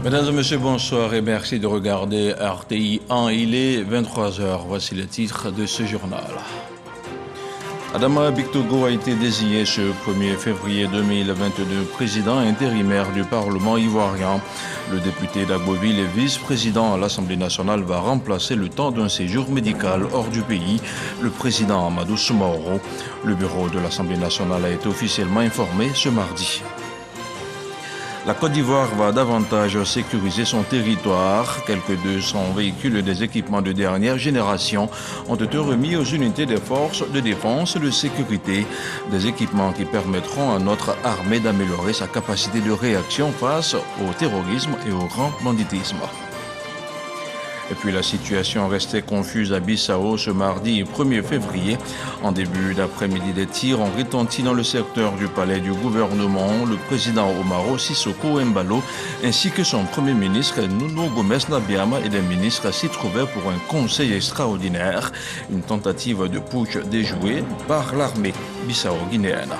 Mesdames et messieurs, bonsoir et merci de regarder RTI 1. Il est 23 heures. Voici le titre de ce journal. Adama Bictogo a été désigné ce 1er février 2022 président intérimaire du Parlement ivoirien. Le député d'Agboville et vice-président à l'Assemblée nationale va remplacer le temps d'un séjour médical hors du pays le président Amadou Soumaoro. Le bureau de l'Assemblée nationale a été officiellement informé ce mardi. La Côte d'Ivoire va davantage sécuriser son territoire. Quelques 200 véhicules et des équipements de dernière génération ont été remis aux unités des forces de défense et de sécurité. Des équipements qui permettront à notre armée d'améliorer sa capacité de réaction face au terrorisme et au grand banditisme. Et puis la situation restait confuse à Bissau ce mardi 1er février. En début d'après-midi, des tirs ont retenti dans le secteur du palais du gouvernement. Le président Omaro Sissoko Embalo ainsi que son premier ministre Nuno Gomes Nabiama et des ministres s'y trouvaient pour un conseil extraordinaire. Une tentative de putsch déjouée par l'armée bissau-guinéenne.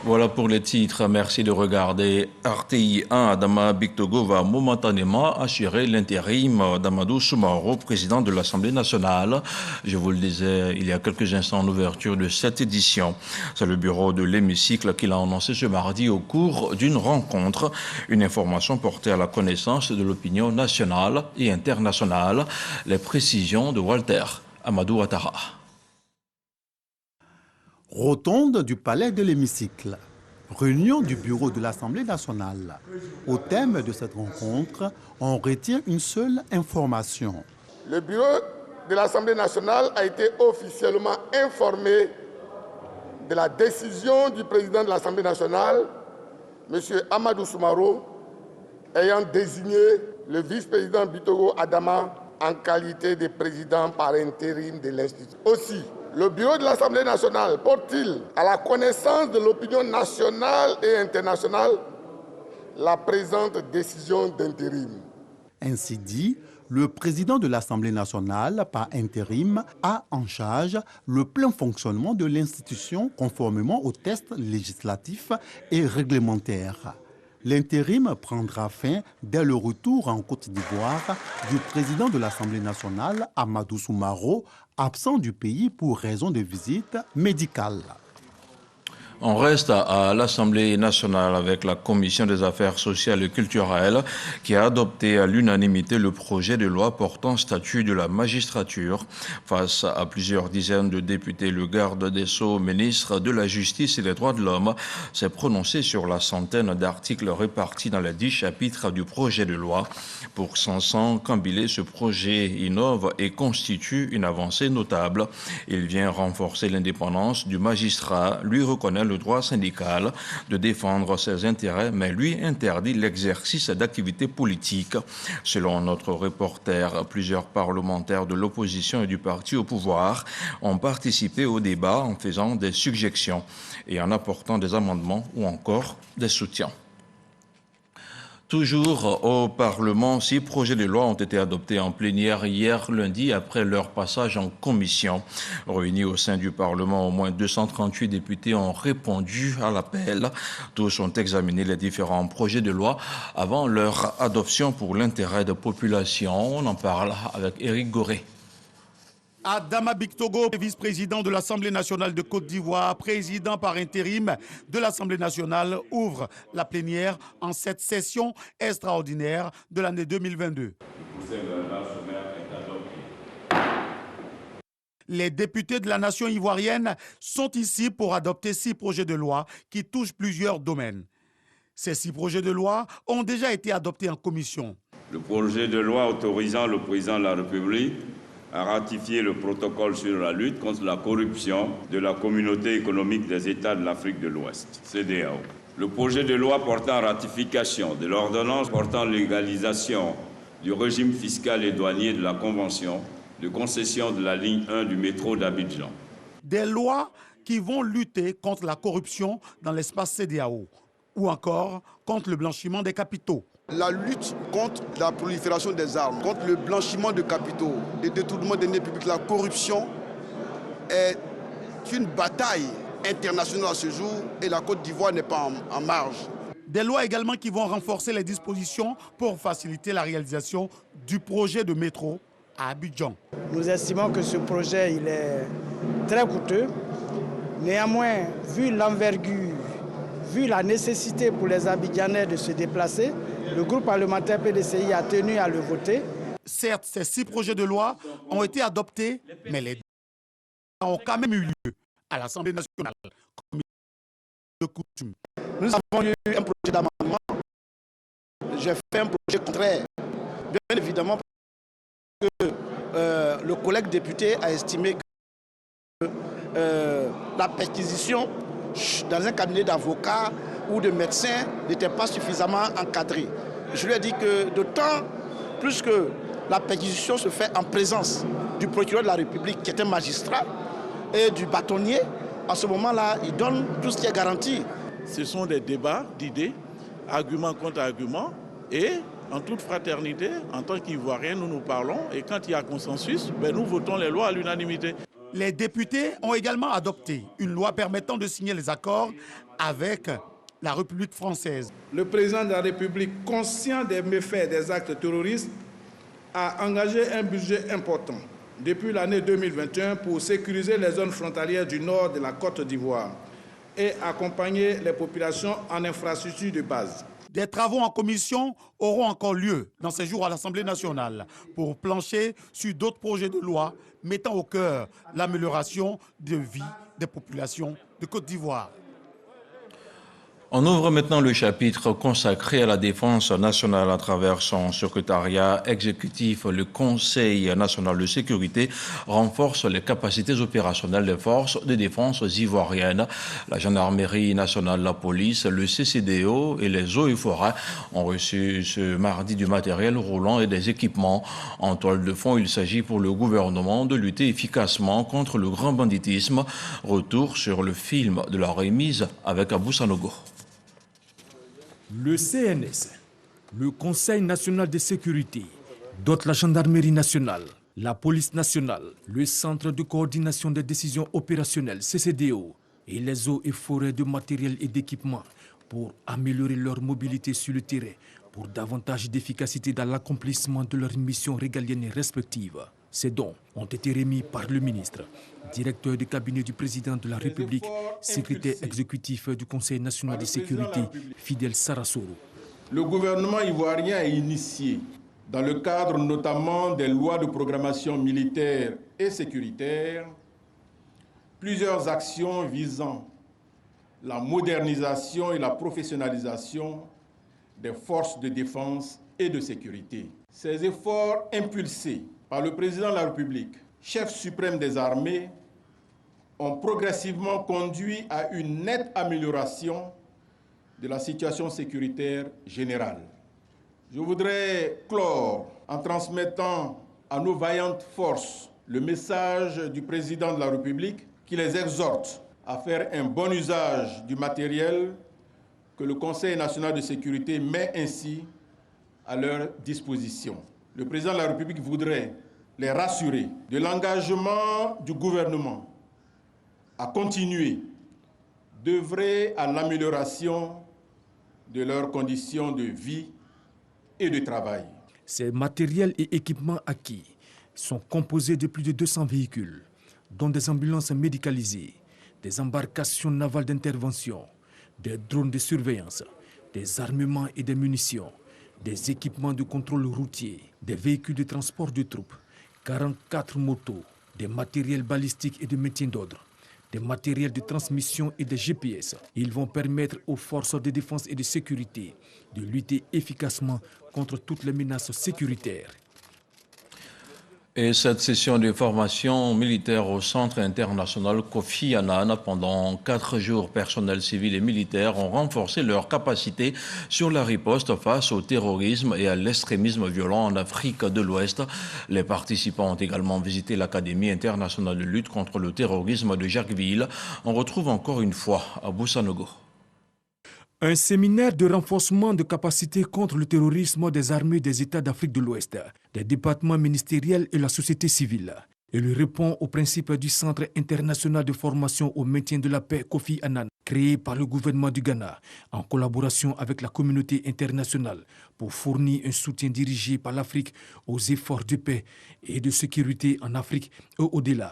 Voilà pour les titres. Merci de regarder RTI 1. Adama Bictogo va momentanément assurer l'intérim d'Amadou Soumaoro, président de l'Assemblée nationale. Je vous le disais il y a quelques instants en ouverture de cette édition. C'est le bureau de l'hémicycle qui l'a annoncé ce mardi au cours d'une rencontre. Une information portée à la connaissance de l'opinion nationale et internationale. Les précisions de Walter Amadou Ouattara. Rotonde du palais de l'hémicycle. Réunion du bureau de l'Assemblée nationale. Au thème de cette rencontre, on retient une seule information. Le bureau de l'Assemblée nationale a été officiellement informé de la décision du président de l'Assemblée nationale, M. Amadou Soumaoro, ayant désigné le vice-président Bictogo Adama en qualité de président par intérim de l'Institut. Aussi, le bureau de l'Assemblée nationale porte-t-il à la connaissance de l'opinion nationale et internationale la présente décision d'intérim. Ainsi dit, le président de l'Assemblée nationale, par intérim, a en charge le plein fonctionnement de l'institution conformément aux tests législatifs et réglementaires. L'intérim prendra fin dès le retour en Côte d'Ivoire du président de l'Assemblée nationale, Amadou Soumaoro, absent du pays pour raison de visite médicale. On reste à l'Assemblée nationale avec la Commission des affaires sociales et culturelles qui a adopté à l'unanimité le projet de loi portant statut de la magistrature. Face à plusieurs dizaines de députés, le garde des Sceaux, ministre de la Justice et des Droits de l'Homme, s'est prononcé sur la centaine d'articles répartis dans les 10 chapitres du projet de loi. Pour Sanson Kambilé, ce projet innove et constitue une avancée notable. Il vient renforcer l'indépendance du magistrat, lui reconnaît le droit syndical de défendre ses intérêts, mais lui interdit l'exercice d'activités politiques. Selon notre reporter, plusieurs parlementaires de l'opposition et du parti au pouvoir ont participé au débat en faisant des suggestions et en apportant des amendements ou encore des soutiens. Toujours au Parlement, 6 projets de loi ont été adoptés en plénière hier lundi après leur passage en commission. Réunis au sein du Parlement, au moins 238 députés ont répondu à l'appel. Tous ont examiné les différents projets de loi avant leur adoption pour l'intérêt des populations. On en parle avec Éric Goré. Adama Bictogo, vice-président de l'Assemblée nationale de Côte d'Ivoire, président par intérim de l'Assemblée nationale, ouvre la plénière en cette session extraordinaire de l'année 2022. Les députés de la nation ivoirienne sont ici pour adopter 6 projets de loi qui touchent plusieurs domaines. Ces 6 projets de loi ont déjà été adoptés en commission. Le projet de loi autorisant le président de la République à ratifier le protocole sur la lutte contre la corruption de la Communauté économique des États de l'Afrique de l'Ouest, CEDEAO. Le projet de loi portant ratification de l'ordonnance portant légalisation du régime fiscal et douanier de la Convention de concession de la ligne 1 du métro d'Abidjan. Des lois qui vont lutter contre la corruption dans l'espace CEDEAO ou encore contre le blanchiment des capitaux. La lutte contre la prolifération des armes, contre le blanchiment de capitaux, le détournement des deniers publics, la corruption est une bataille internationale à ce jour et la Côte d'Ivoire n'est pas en marge. Des lois également qui vont renforcer les dispositions pour faciliter la réalisation du projet de métro à Abidjan. Nous estimons que ce projet il est très coûteux. Néanmoins, vu l'envergure, vu la nécessité pour les Abidjanais de se déplacer, le groupe parlementaire PDCI a tenu à le voter. Certes, ces 6 projets de loi ont été adoptés, mais les débats ont quand même eu lieu à l'Assemblée nationale, comme de coutume. Nous avons eu un projet d'amendement. J'ai fait un projet contraire. Bien évidemment, que le collègue député a estimé que la perquisition dans un cabinet d'avocats ou de médecins n'était pas suffisamment encadrée. Je lui ai dit que d'autant plus que la perquisition se fait en présence du procureur de la République, qui est un magistrat, et du bâtonnier, à ce moment-là, il donne tout ce qui est garanti. Ce sont des débats d'idées, argument contre argument, et en toute fraternité, en tant qu'Ivoiriens, nous nous parlons, et quand il y a consensus, nous votons les lois à l'unanimité. Les députés ont également adopté une loi permettant de signer les accords avec la République française. Le président de la République, conscient des méfaits des actes terroristes, a engagé un budget important depuis l'année 2021 pour sécuriser les zones frontalières du nord de la Côte d'Ivoire et accompagner les populations en infrastructures de base. Des travaux en commission auront encore lieu dans ces jours à l'Assemblée nationale pour plancher sur d'autres projets de loi mettant au cœur l'amélioration de vie des populations de Côte d'Ivoire. On ouvre maintenant le chapitre consacré à la défense nationale à travers son secrétariat exécutif. Le Conseil national de sécurité renforce les capacités opérationnelles des forces de défense ivoiriennes. La gendarmerie nationale, la police, le CCDO et les eaux et forêts ont reçu ce mardi du matériel roulant et des équipements. En toile de fond, il s'agit pour le gouvernement de lutter efficacement contre le grand banditisme. Retour sur le film de la remise avec Abou Sanogo. Le CNS, le Conseil national de sécurité, dote la gendarmerie nationale, la police nationale, le Centre de coordination des décisions opérationnelles CCDO et les eaux et forêts de matériel et d'équipement pour améliorer leur mobilité sur le terrain, pour davantage d'efficacité dans l'accomplissement de leurs missions régaliennes respectives. Ces dons ont été remis par le ministre, directeur du cabinet du président de la République, secrétaire exécutif du Conseil national de sécurité, Fidel Sarasoro. Le gouvernement ivoirien a initié, dans le cadre notamment des lois de programmation militaire et sécuritaire, plusieurs actions visant la modernisation et la professionnalisation des forces de défense et de sécurité. Ces efforts impulsés par le président de la République, chef suprême des armées, ont progressivement conduit à une nette amélioration de la situation sécuritaire générale. Je voudrais clore en transmettant à nos vaillantes forces le message du président de la République qui les exhorte à faire un bon usage du matériel que le Conseil national de sécurité met ainsi à leur disposition. Le président de la République voudrait les rassurer de l'engagement du gouvernement à continuer d'œuvrer à l'amélioration de leurs conditions de vie et de travail. Ces matériels et équipements acquis sont composés de plus de 200 véhicules, dont des ambulances médicalisées, des embarcations navales d'intervention, des drones de surveillance, des armements et des munitions, des équipements de contrôle routier, des véhicules de transport de troupes, 44 motos, des matériels balistiques et de maintien d'ordre, des matériels de transmission et des GPS. Ils vont permettre aux forces de défense et de sécurité de lutter efficacement contre toutes les menaces sécuritaires. Et cette session de formation militaire au Centre international Kofi Annan, pendant 4 jours, personnels civils et militaires ont renforcé leurs capacités sur la riposte face au terrorisme et à l'extrémisme violent en Afrique de l'Ouest. Les participants ont également visité l'Académie internationale de lutte contre le terrorisme de Jacquesville. On retrouve encore une fois Abou Sanogo. Un séminaire de renforcement de capacités contre le terrorisme des armées des États d'Afrique de l'Ouest, des départements ministériels et la société civile. Il répond au principe du Centre international de formation au maintien de la paix Kofi Annan, créé par le gouvernement du Ghana en collaboration avec la communauté internationale pour fournir un soutien dirigé par l'Afrique aux efforts de paix et de sécurité en Afrique et au-delà.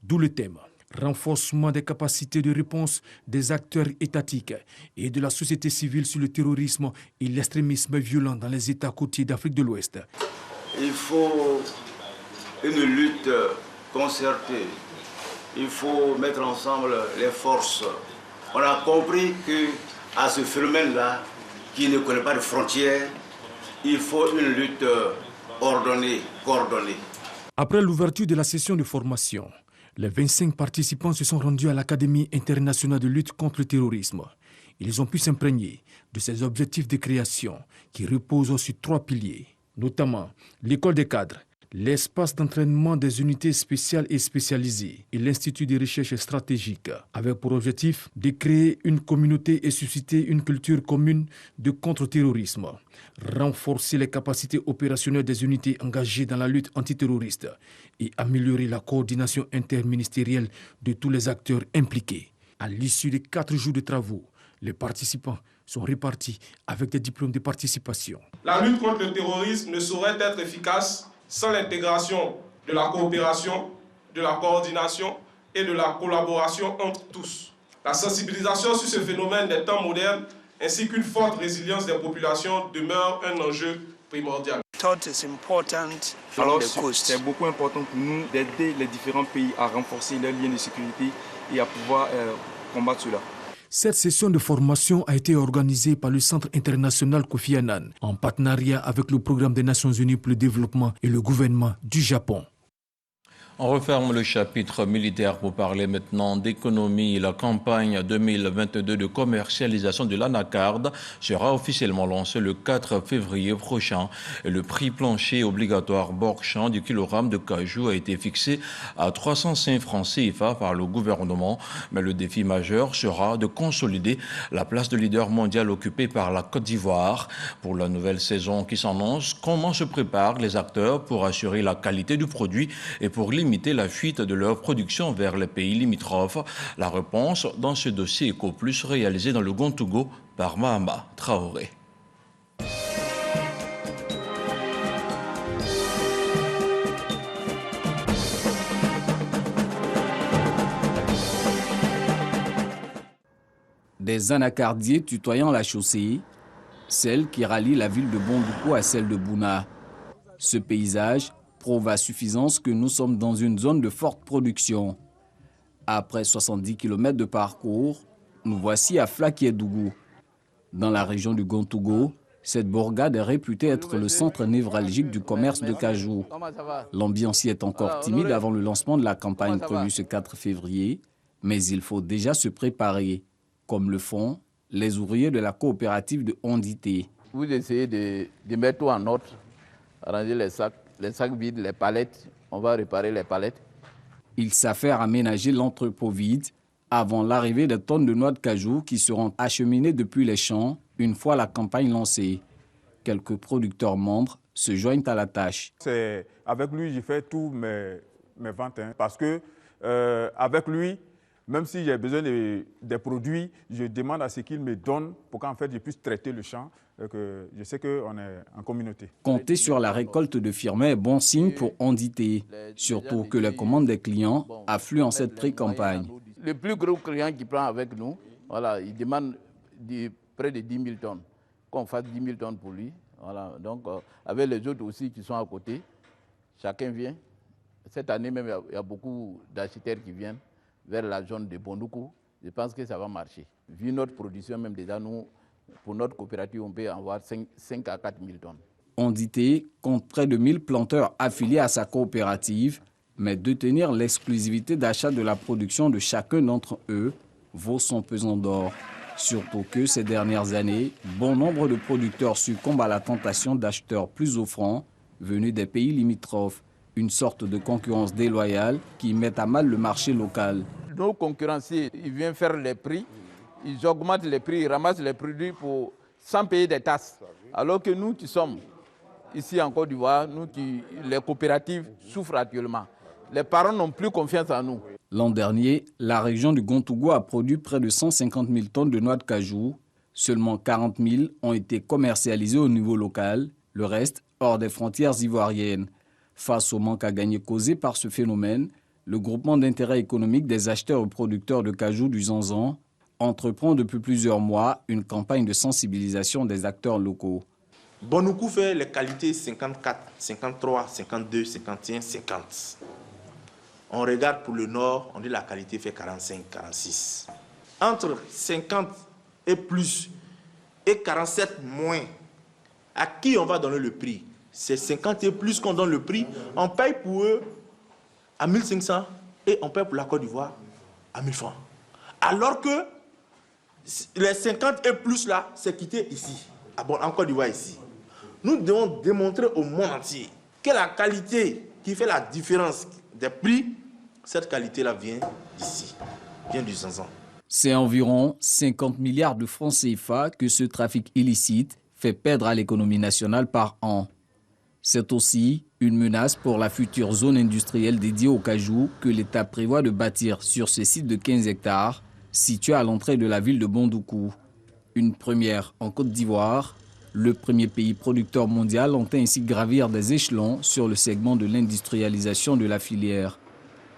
D'où le thème renforcement des capacités de réponse des acteurs étatiques et de la société civile sur le terrorisme et l'extrémisme violent dans les États côtiers d'Afrique de l'Ouest. Il faut une lutte concertée. Il faut mettre ensemble les forces. On a compris qu'à ce phénomène-là, qui ne connaît pas de frontières, il faut une lutte ordonnée, coordonnée. Après l'ouverture de la session de formation, les 25 participants se sont rendus à l'Académie internationale de lutte contre le terrorisme. Ils ont pu s'imprégner de ces objectifs de création qui reposent sur 3 piliers, notamment l'école des cadres, l'espace d'entraînement des unités spéciales et spécialisées et l'Institut de recherche stratégique, avec pour objectif de créer une communauté et susciter une culture commune de contre-terrorisme, renforcer les capacités opérationnelles des unités engagées dans la lutte antiterroriste et améliorer la coordination interministérielle de tous les acteurs impliqués. À l'issue de 4 jours de travaux, les participants sont répartis avec des diplômes de participation. La lutte contre le terrorisme ne saurait être efficace sans l'intégration de la coopération, de la coordination et de la collaboration entre tous. La sensibilisation sur ce phénomène des temps modernes ainsi qu'une forte résilience des populations demeure un enjeu primordial. Alors c'est beaucoup important pour nous d'aider les différents pays à renforcer leurs liens de sécurité et à pouvoir combattre cela. Cette session de formation a été organisée par le Centre international Kofi Annan en partenariat avec le Programme des Nations Unies pour le développement et le gouvernement du Japon. On referme le chapitre militaire pour parler maintenant d'économie. La campagne 2022 de commercialisation de l'anacarde sera officiellement lancée le 4 février prochain. Et le prix plancher obligatoire bord-champ du kilogramme de cajou a été fixé à 305 francs CFA par le gouvernement. Mais le défi majeur sera de consolider la place de leader mondial occupée par la Côte d'Ivoire. Pour la nouvelle saison qui s'annonce, comment se préparent les acteurs pour assurer la qualité du produit et pour limiter la fuite de leur production vers les pays limitrophes? La réponse dans ce dossier EcoPlus réalisé dans le Gontougo par Mahama Traoré. Des anacardiers tutoyant la chaussée, celle qui relie la ville de Bondoukou à celle de Bouna. Ce paysage prouve à suffisance que nous sommes dans une zone de forte production. Après 70 km de parcours, nous voici à Flakiédougou. Dans la région du Gontougo, cette bourgade est réputée être le centre névralgique du commerce de cajou. L'ambiance y est encore timide avant le lancement de la campagne prévue ce 4 février, mais il faut déjà se préparer, comme le font les ouvriers de la coopérative de Ondité. Vous essayez de mettre tout en ordre, arranger les sacs vides, les palettes, on va réparer les palettes. Ils s'affairent à aménager l'entrepôt vide avant l'arrivée des tonnes de noix de cajou qui seront acheminées depuis les champs une fois la campagne lancée. Quelques producteurs membres se joignent à la tâche. Avec lui, j'ai fait tous mes ventes parce que avec lui, même si j'ai besoin des produits, je demande à ce qu'il me donne pour qu'en fait je puisse traiter le champ. Je sais qu'on est en communauté. Compter sur la récolte de firmets est bon signe pour Ondité, surtout que les commandes des clients affluent en cette pré-campagne. Le plus gros client qui prend avec nous, voilà, il demande près de 10 000 tonnes, qu'on fasse 10 000 tonnes pour lui. Voilà, donc avec les autres aussi qui sont à côté, chacun vient. Cette année même, il y a beaucoup d'architectes qui viennent vers la zone de Bondoukou. Je pense que ça va marcher. Vu notre production, même déjà, nous, pour notre coopérative, on peut avoir 5 à 4 000 tonnes. Ondité compte près de 1000 planteurs affiliés à sa coopérative, mais détenir l'exclusivité d'achat de la production de chacun d'entre eux vaut son pesant d'or. Surtout que ces dernières années, bon nombre de producteurs succombent à la tentation d'acheteurs plus offrants venus des pays limitrophes. Une sorte de concurrence déloyale qui met à mal le marché local. Nos concurrenciers, ils viennent faire les prix, ils augmentent les prix, ils ramassent les produits sans payer des taxes. Alors que nous qui sommes ici en Côte d'Ivoire, les coopératives souffrent actuellement. Les parents n'ont plus confiance en nous. L'an dernier, la région du Gontougou a produit près de 150 000 tonnes de noix de cajou. Seulement 40 000 ont été commercialisées au niveau local, le reste hors des frontières ivoiriennes. Face au manque à gagner causé par ce phénomène, le groupement d'intérêt économique des acheteurs et producteurs de cajou du Zanzan entreprend depuis plusieurs mois une campagne de sensibilisation des acteurs locaux. Bonoukou fait les qualités 54, 53, 52, 51, 50. On regarde pour le nord, on dit la qualité fait 45, 46. Entre 50 et plus et 47 moins, à qui on va donner le prix? C'est 50 et plus qu'on donne le prix. On paye pour eux à 1500 et on paye pour la Côte d'Ivoire à 1000 francs. Alors que les 50 et plus là, c'est quitté ici, en Côte d'Ivoire ici. Nous devons démontrer au monde entier que la qualité qui fait la différence des prix, cette qualité-là vient d'ici, vient du Zanzan. C'est environ 50 milliards de francs CFA que ce trafic illicite fait perdre à l'économie nationale par an. C'est aussi une menace pour la future zone industrielle dédiée au cajou que l'État prévoit de bâtir sur ce site de 15 hectares, situé à l'entrée de la ville de Bondoukou. Une première en Côte d'Ivoire, le premier pays producteur mondial entend ainsi gravir des échelons sur le segment de l'industrialisation de la filière.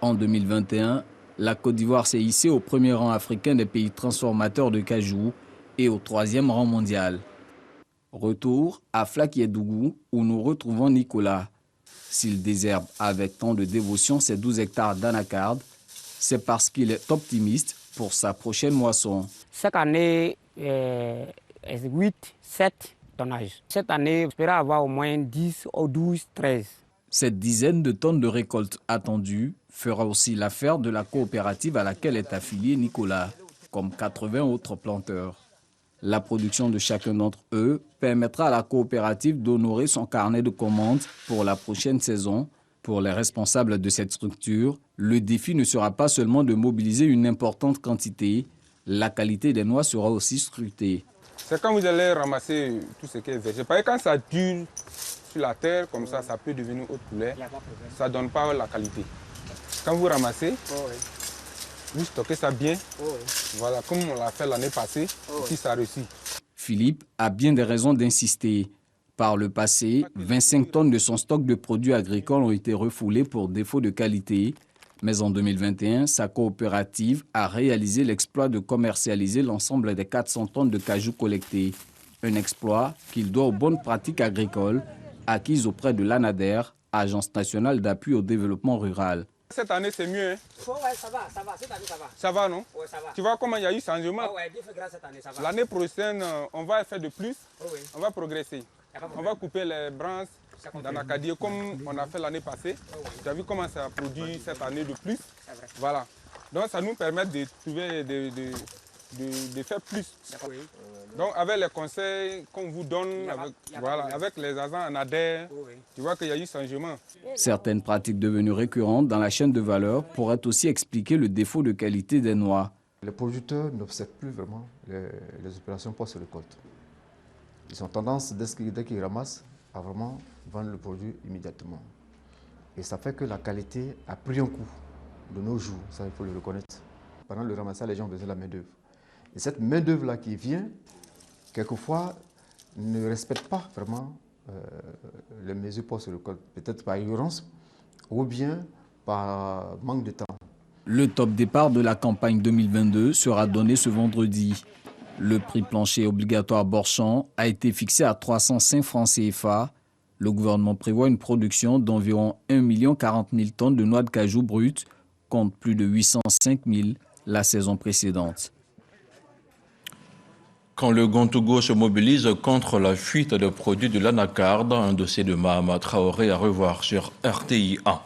En 2021, la Côte d'Ivoire s'est hissée au premier rang africain des pays transformateurs de cajou et au 3e rang mondial. Retour à Flakiédougou où nous retrouvons Nicolas. S'il désherbe avec tant de dévotion ses 12 hectares d'anacarde, c'est parce qu'il est optimiste pour sa prochaine moisson. Chaque année, 8, 7 tonnages. Cette année, j'espère avoir au moins 10 ou 12, 13. Cette dizaine de tonnes de récolte attendue fera aussi l'affaire de la coopérative à laquelle est affilié Nicolas, comme 80 autres planteurs. La production de chacun d'entre eux permettra à la coopérative d'honorer son carnet de commandes pour la prochaine saison. Pour les responsables de cette structure, le défi ne sera pas seulement de mobiliser une importante quantité, la qualité des noix sera aussi scrutée. C'est quand vous allez ramasser tout ce qui est végétal. Parce que quand ça dure sur la terre, comme ça peut devenir haute couleur. Ça ne donne pas la qualité. Quand vous ramassez, vous stockez ça bien. Voilà, comme on l'a fait l'année passée, si ça réussit. Philippe a bien des raisons d'insister. Par le passé, 25 tonnes de son stock de produits agricoles ont été refoulées pour défaut de qualité. Mais en 2021, sa coopérative a réalisé l'exploit de commercialiser l'ensemble des 400 tonnes de cajou collectées. Un exploit qu'il doit aux bonnes pratiques agricoles acquises auprès de l'ANADER, Agence nationale d'appui au développement rural. Cette année, c'est mieux. Hein? Ouais, ça va. Cette année, ça va. Ça va, non? Ouais, ça va. Tu vois comment il y a eu changement? Dieu fait grâce cette année, ça va. L'année prochaine, on va faire de plus. On va progresser. On va couper les branches dans l'Acadie comme on a fait l'année passée. Tu as vu comment ça a produit cette année de plus? Voilà. Donc, ça nous permet de trouver, de faire plus. Donc, avec les conseils qu'on vous donne, avec les agents en ADER, tu vois qu'il y a eu changement. Certaines pratiques devenues récurrentes dans la chaîne de valeur pourraient aussi expliquer le défaut de qualité des noix. Les producteurs n'observent plus vraiment les opérations post-récolte. Ils ont tendance, dès qu'ils ramassent, à vraiment vendre le produit immédiatement. Et ça fait que la qualité a pris un coup de nos jours, ça il faut le reconnaître. Pendant le ramassage, les gens ont besoin de la main-d'œuvre. Et cette main-d'œuvre-là qui vient, quelquefois, ne respecte pas vraiment les mesures post-récolte. Peut-être par ignorance ou bien par manque de temps. Le top départ de la campagne 2022 sera donné ce vendredi. Le prix plancher obligatoire Borchamp a été fixé à 305 francs CFA. Le gouvernement prévoit une production d'environ 1 040 000 tonnes de noix de cajou brutes, contre plus de 805 000 la saison précédente. Quand le Gontougou se mobilise contre la fuite de produits de l'anacarde, un dossier de Mahama Traoré à revoir sur RTI 1.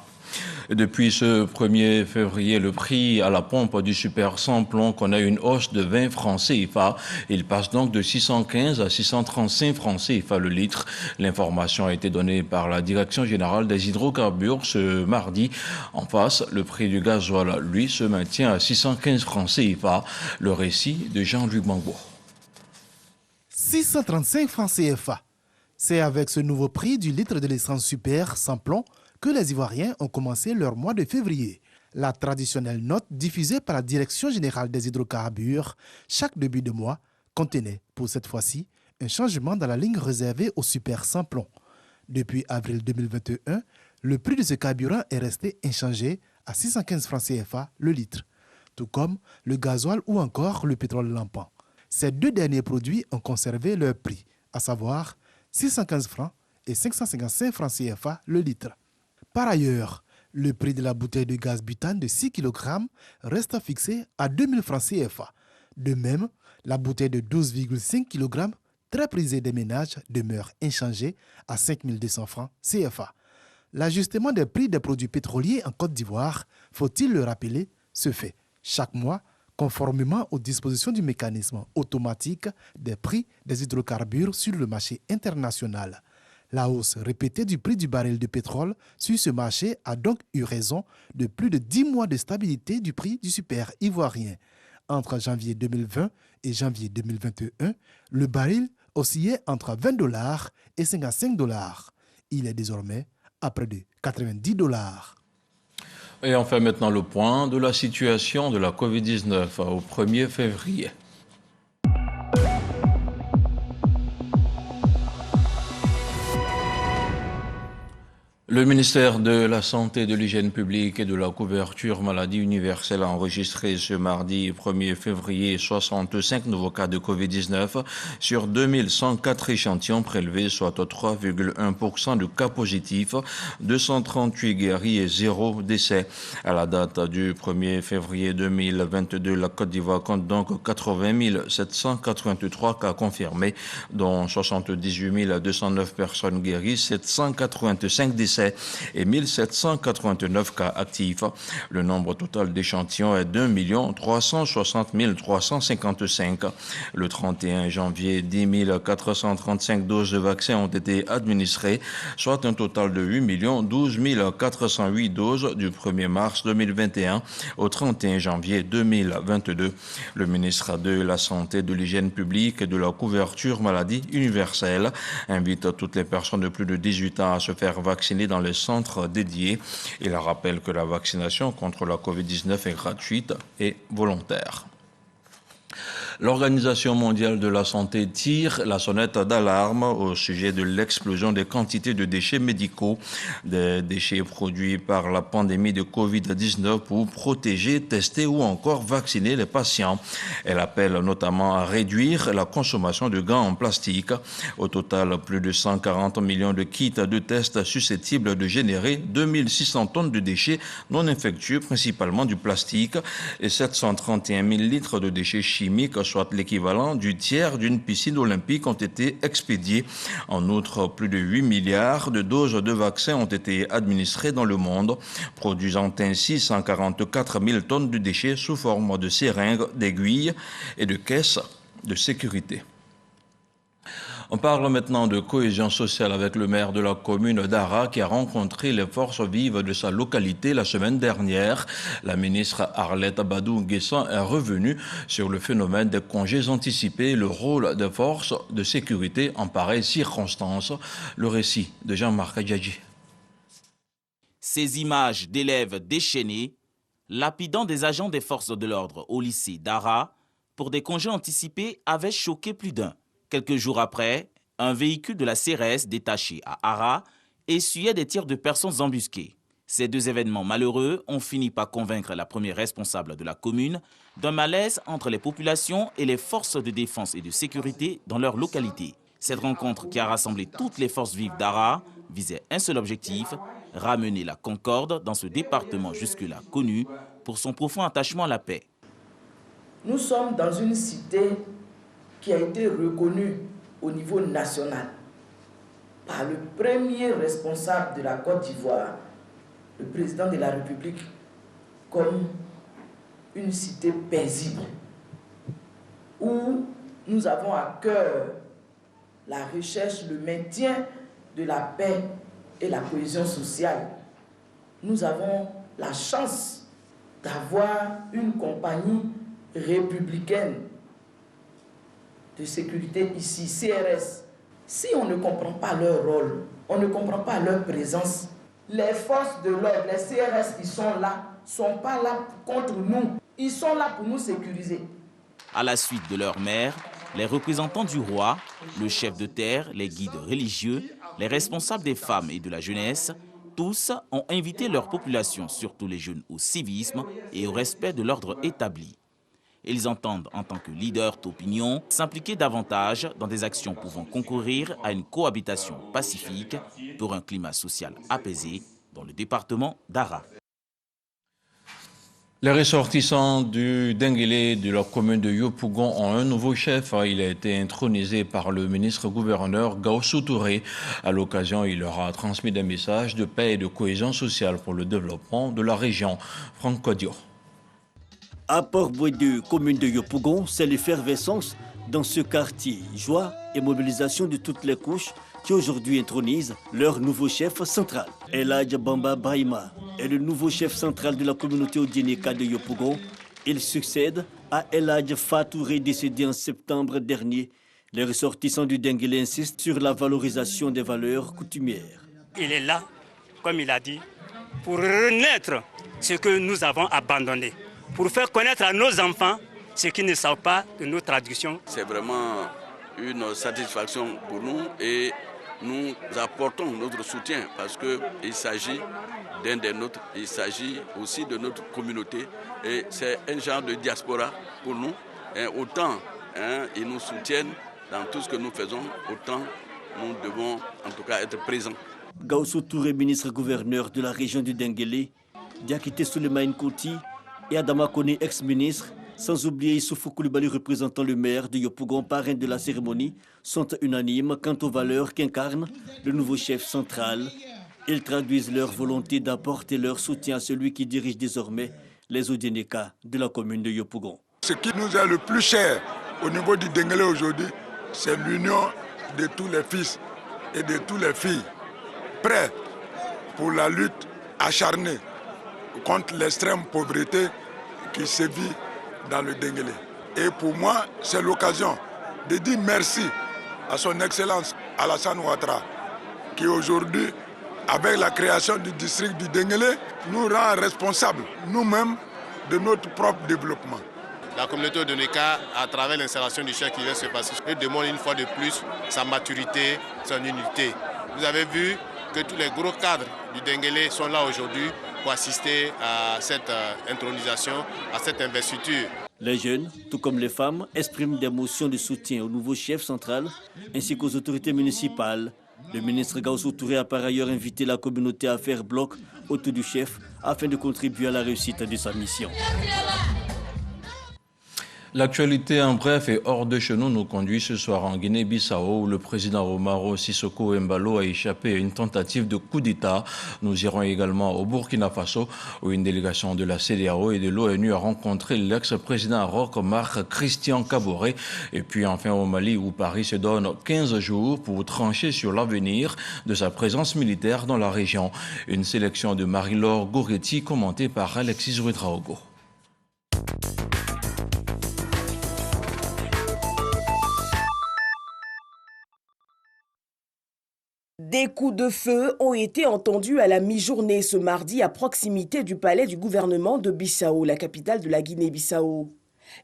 Depuis ce 1er février, le prix à la pompe du super sans-plomb connaît une hausse de 20 francs CFA. Il passe donc de 615 à 635 francs CFA le litre. L'information a été donnée par la Direction générale des hydrocarbures ce mardi. En face, le prix du gasoil, lui, se maintient à 615 francs CFA. Le récit de Jean-Luc Mangbo. 635 francs CFA. C'est avec ce nouveau prix du litre de l'essence super sans plomb que les Ivoiriens ont commencé leur mois de février. La traditionnelle note diffusée par la Direction générale des hydrocarbures chaque début de mois contenait, pour cette fois-ci, un changement dans la ligne réservée au super sans plomb. Depuis avril 2021, le prix de ce carburant est resté inchangé à 615 francs CFA le litre, tout comme le gasoil ou encore le pétrole lampant. Ces deux derniers produits ont conservé leur prix, à savoir 615 francs et 555 francs CFA le litre. Par ailleurs, le prix de la bouteille de gaz butane de 6 kg reste fixé à 2000 francs CFA. De même, la bouteille de 12,5 kg, très prisée des ménages, demeure inchangée à 5200 francs CFA. L'ajustement des prix des produits pétroliers en Côte d'Ivoire, faut-il le rappeler, se fait chaque mois conformément aux dispositions du mécanisme automatique des prix des hydrocarbures sur le marché international. La hausse répétée du prix du baril de pétrole sur ce marché a donc eu raison de plus de 10 mois de stabilité du prix du super ivoirien. Entre janvier 2020 et janvier 2021, le baril oscillait entre $20 et $55. Il est désormais à près de $90. Et on fait maintenant le point de la situation de la Covid-19 au 1er février. Le ministère de la Santé, de l'Hygiène publique et de la couverture maladie universelle a enregistré ce mardi 1er février 65 nouveaux cas de Covid-19 sur 2104 échantillons prélevés, soit 3,1% de cas positifs, 238 guéris et 0 décès. À la date du 1er février 2022, la Côte d'Ivoire compte donc 80 783 cas confirmés, dont 78 209 personnes guéries, 785 décès et 1789 cas actifs. Le nombre total d'échantillons est d'1 360 355. Le 31 janvier, 10 435 doses de vaccins ont été administrées, soit un total de 8 012 408 doses du 1er mars 2021 au 31 janvier 2022. Le ministre de la Santé, de l'Hygiène publique et de la couverture maladie universelle invite toutes les personnes de plus de 18 ans à se faire vacciner dans les centres dédiés. Il rappelle que la vaccination contre la Covid-19 est gratuite et volontaire. L'Organisation mondiale de la santé tire la sonnette d'alarme au sujet de l'explosion des quantités de déchets médicaux, des déchets produits par la pandémie de Covid-19 pour protéger, tester ou encore vacciner les patients. Elle appelle notamment à réduire la consommation de gants en plastique. Au total, plus de 140 millions de kits de tests susceptibles de générer 2600 tonnes de déchets non infectieux, principalement du plastique, et 731 000 litres de déchets chimiques, soit l'équivalent du tiers d'une piscine olympique, ont été expédiés. En outre, plus de 8 milliards de doses de vaccins ont été administrées dans le monde, produisant ainsi 144 000 tonnes de déchets sous forme de seringues, d'aiguilles et de caisses de sécurité. On parle maintenant de cohésion sociale avec le maire de la commune d'Ara qui a rencontré les forces vives de sa localité la semaine dernière. La ministre Arlette Badou-Nguessan est revenue sur le phénomène des congés anticipés et le rôle des forces de sécurité en pareilles circonstances. Le récit de Jean-Marc Adjadji. Ces images d'élèves déchaînés, lapidant des agents des forces de l'ordre au lycée d'Ara pour des congés anticipés avaient choqué plus d'un. Quelques jours après, un véhicule de la CRS détaché à Ara essuyait des tirs de personnes embusquées. Ces deux événements malheureux ont fini par convaincre la première responsable de la commune d'un malaise entre les populations et les forces de défense et de sécurité dans leur localité. Cette rencontre qui a rassemblé toutes les forces vives d'Ara visait un seul objectif, ramener la concorde dans ce département jusque-là connu pour son profond attachement à la paix. Nous sommes dans une cité qui a été reconnu au niveau national par le premier responsable de la Côte d'Ivoire, le président de la République, comme une cité paisible, où nous avons à cœur la recherche, le maintien de la paix et la cohésion sociale. Nous avons la chance d'avoir une compagnie républicaine de sécurité ici, CRS. Si on ne comprend pas leur rôle, on ne comprend pas leur présence, Les forces de l'ordre, les CRS qui sont là, ne sont pas là contre nous. Ils sont là pour nous sécuriser. À la suite de leur maire, les représentants du roi, le chef de terre, les guides religieux, les responsables des femmes et de la jeunesse, tous ont invité leur population, surtout les jeunes, au civisme et au respect de l'ordre établi. Ils entendent, en tant que leaders d'opinion, s'impliquer davantage dans des actions pouvant concourir à une cohabitation pacifique pour un climat social apaisé dans le département d'Ara. Les ressortissants du Denguélé de la commune de Yopougon ont un nouveau chef. Il a été intronisé par le ministre-gouverneur Gaoussou Touré. À l'occasion, il leur a transmis des messages de paix et de cohésion sociale pour le développement de la région. Franck Kodio. À Port-Bouedeux, commune de Yopougon, c'est l'effervescence dans ce quartier. Joie et mobilisation de toutes les couches qui aujourd'hui intronisent leur nouveau chef central. Eladj Bamba Brahima est le nouveau chef central de la communauté Odieneka de Yopougon. Il succède à Eladj Fatouré, décédé en septembre dernier. Les ressortissants du Denguélé insistent sur la valorisation des valeurs coutumières. Il est là, comme il a dit, pour renaître ce que nous avons abandonné, pour faire connaître à nos enfants ce qu'ils ne savent pas de nos traditions. C'est vraiment une satisfaction pour nous et nous apportons notre soutien parce qu'il s'agit d'un des nôtres, il s'agit aussi de notre communauté et c'est un genre de diaspora pour nous. Et autant ils nous soutiennent dans tout ce que nous faisons, autant nous devons en tout cas être présents. Gaoussou Touré, ministre-gouverneur de la région du Denguélé, Diakité Souleymane Kouti et Adama Kone, ex-ministre, sans oublier Issoufou Koulibaly, représentant le maire de Yopougon, parrain de la cérémonie, sont unanimes quant aux valeurs qu'incarne le nouveau chef central. Ils traduisent leur volonté d'apporter leur soutien à celui qui dirige désormais les Odieneka de la commune de Yopougon. Ce qui nous est le plus cher au niveau du Denguélé aujourd'hui, c'est l'union de tous les fils et de toutes les filles, prêts pour la lutte acharnée contre l'extrême pauvreté qui sévit dans le Denguélé. Et pour moi, c'est l'occasion de dire merci à son Excellence Alassane Ouattara, qui aujourd'hui, avec la création du district du Denguélé, nous rend responsables nous-mêmes de notre propre développement. La communauté Odieneka, à travers l'installation du chef qui vient se passer, demande une fois de plus sa maturité, son unité. Vous avez vu que tous les gros cadres du Denguélé sont là aujourd'hui pour assister à cette intronisation, à cette investiture. Les jeunes, tout comme les femmes, expriment des motions de soutien au nouveau chef central ainsi qu'aux autorités municipales. Le ministre Gaoussou Touré a par ailleurs invité la communauté à faire bloc autour du chef afin de contribuer à la réussite de sa mission. L'actualité en bref et hors de chez nous conduit ce soir en Guinée-Bissau où le président Omaro Sissoko Embalo a échappé à une tentative de coup d'État. Nous irons également au Burkina Faso où une délégation de la CEDEAO et de l'ONU a rencontré l'ex-président roch Marc Christian Kaboré. Et puis enfin au Mali où Paris se donne 15 jours pour trancher sur l'avenir de sa présence militaire dans la région. Une sélection de Marie-Laure Goretti commentée par Alexis Ouedraogo. Des coups de feu ont été entendus à la mi-journée ce mardi à proximité du palais du gouvernement de Bissau, la capitale de la Guinée-Bissau.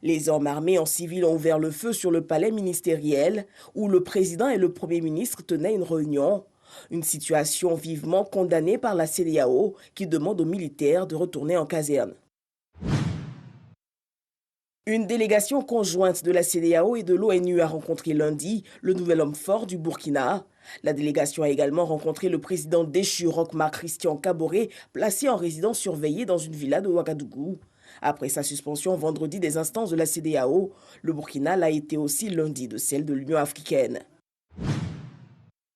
Les hommes armés en civil ont ouvert le feu sur le palais ministériel où le président et le premier ministre tenaient une réunion. Une situation vivement condamnée par la CEDEAO qui demande aux militaires de retourner en caserne. Une délégation conjointe de la CEDEAO et de l'ONU a rencontré lundi le nouvel homme fort du Burkina. La délégation a également rencontré le président déchu roch Marc Christian Kaboré, placé en résidence surveillée dans une villa de Ouagadougou. Après sa suspension vendredi des instances de la CEDEAO, le Burkina l'a été aussi lundi de celle de l'Union africaine.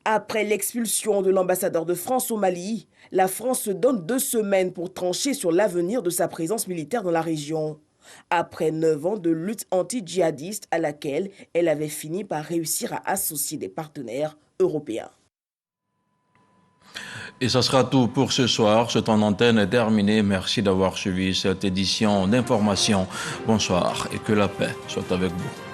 Après l'expulsion de l'ambassadeur de France au Mali, la France se donne 2 semaines pour trancher sur l'avenir de sa présence militaire dans la région. Après 9 ans de lutte anti-djihadiste à laquelle elle avait fini par réussir à associer des partenaires européens. Et ça sera tout pour ce soir. Ce temps d'antenne est terminé. Merci d'avoir suivi cette édition d'information. Bonsoir et que la paix soit avec vous.